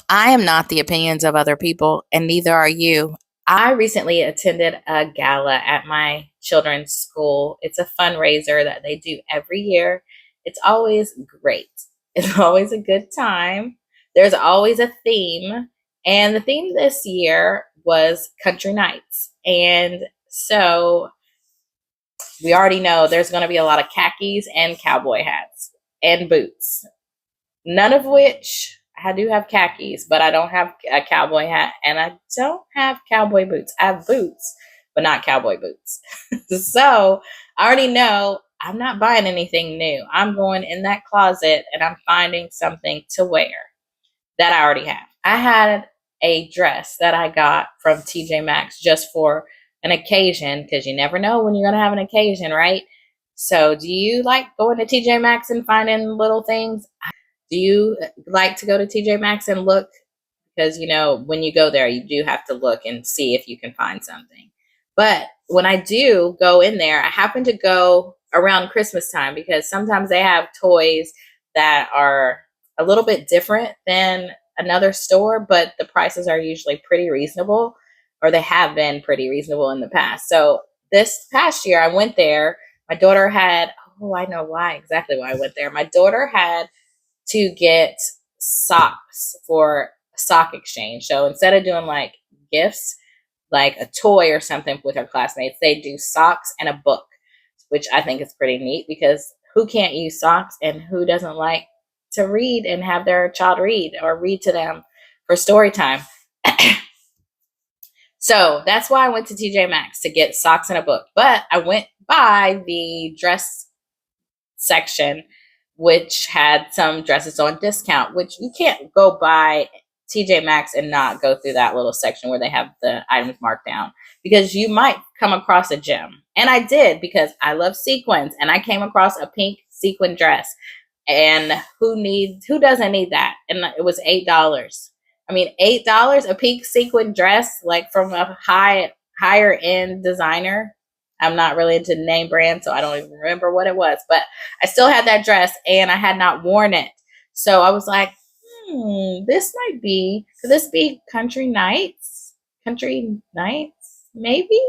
I am not the opinions of other people, and neither are you. I recently attended a gala at my children's school. It's a fundraiser that they do every year. It's always great. It's always a good time. There's always a theme. And the theme this year was country nights. And so we already know there's going to be a lot of khakis and cowboy hats and boots. None of which I do have khakis, but I don't have a cowboy hat and I don't have cowboy boots. I have boots, but not cowboy boots. So I already know I'm not buying anything new. I'm going in that closet and I'm finding something to wear that I already have. I had a dress that I got from TJ Maxx just for an occasion because you never know when you're going to have an occasion, right? So, do you like going to TJ Maxx and finding little things? Do you like to go to TJ Maxx and look? Because, when you go there, you do have to look and see if you can find something. But when I do go in there, I happen to go around Christmas time because sometimes they have toys that are a little bit different than another store, but the prices are usually pretty reasonable, or they have been pretty reasonable in the past. So this past year, I went there. My daughter had, I know exactly why I went there. My daughter had to get socks for a sock exchange. So instead of doing like gifts, like a toy or something with her classmates, they do socks and a book, which I think is pretty neat because who can't use socks and who doesn't like to read and have their child read or read to them for story time? So that's why I went to TJ Maxx to get socks and a book. But I went by the dress section, which had some dresses on discount, which you can't go by TJ Maxx and not go through that little section where they have the items marked down because you might come across a gem. And I did because I love sequins and I came across a pink sequin dress. And who doesn't need that? And it was $8. I mean, $8 a pink sequin dress, like from a higher end designer. I'm not really into name brand, so I don't even remember what it was, but I still had that dress and I had not worn it. So I was like, could this be country nights? Country nights, maybe?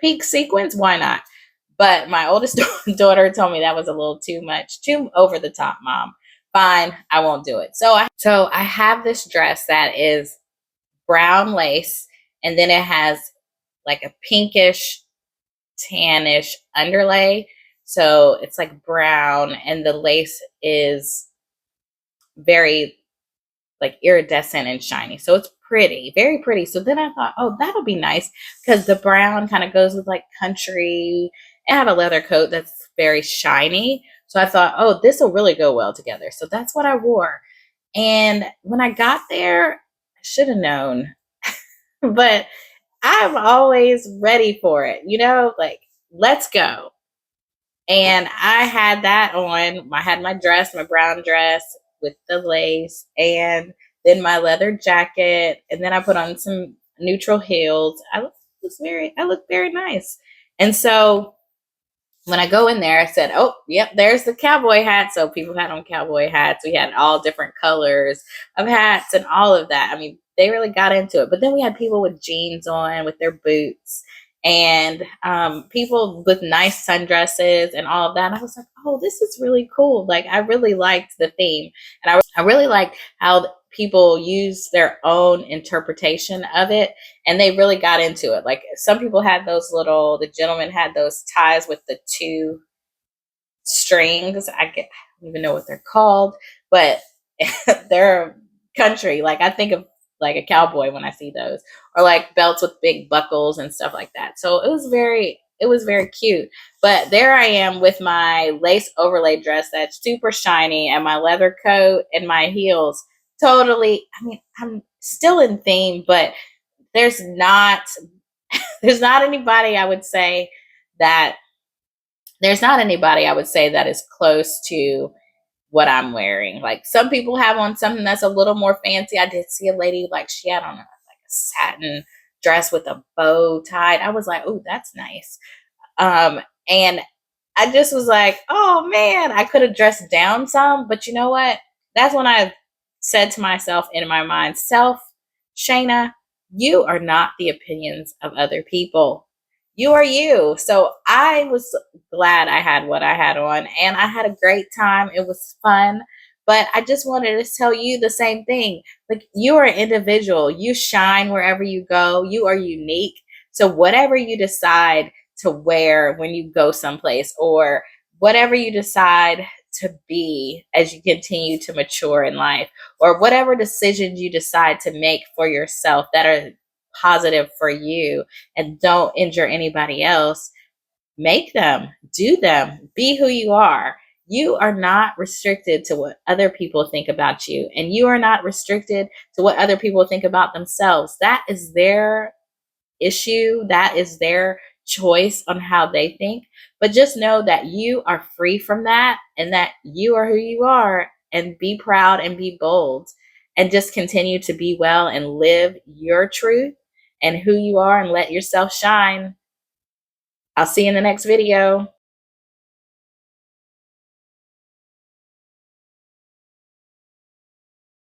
Pink sequins, why not? But my oldest daughter told me that was a little too much, too over the top, Mom. Fine, I won't do it. So I have this dress that is brown lace, and then it has like a pinkish, tannish underlay. So it's like brown, and the lace is very like iridescent and shiny. So it's pretty, very pretty. So then I thought, that'll be nice because the brown kind of goes with like country. It had a leather coat that's very shiny. So I thought, this will really go well together. So that's what I wore. And when I got there, I should have known, but I'm always ready for it, like, let's go. And I had that on. I had my dress, my brown dress with the lace, and then my leather jacket, and then I put on some neutral heels. I look very nice. And so when I go in there, I said, yep, there's the cowboy hat. So people had on cowboy hats. We had all different colors of hats and all of that. I mean, they really got into it. But then we had people with jeans on, with their boots, and people with nice sundresses and all of that. And I was like, this is really cool. Like, I really liked the theme. And I really liked how people use their own interpretation of it. And they really got into it. Like, some people had the gentleman had those ties with the two strings. I don't even know what they're called, but they're country. Like, I think of like a cowboy when I see those, or like belts with big buckles and stuff like that. So it was very cute. But there I am with my lace overlay dress that's super shiny and my leather coat and my heels. Totally. I mean, I'm still in theme, but there's not anybody I would say that is close to what I'm wearing. Like, some people have on something that's a little more fancy. I did see a lady, like, she had on like a satin dress with a bow tied. I was like, that's nice. And I just was like, oh man, I could have dressed down some, but you know what? That's when I said to myself in my mind, Shayna, you are not the opinions of other people. You are you. So I was glad I had what I had on, and I had a great time. It was fun. But I just wanted to tell you the same thing. Like, you are an individual. You shine wherever you go. You are unique. So whatever you decide to wear when you go someplace, or whatever you decide to be as you continue to mature in life, or whatever decisions you decide to make for yourself that are positive for you and don't injure anybody else, make them, do them, be who you are. You are not restricted to what other people think about you, and you are not restricted to what other people think about themselves. That is their issue. That is their choice on how they think. But just know that you are free from that, and that you are who you are, and be proud and be bold, and just continue to be well and live your truth and who you are, and let yourself shine. I'll see you in the next video.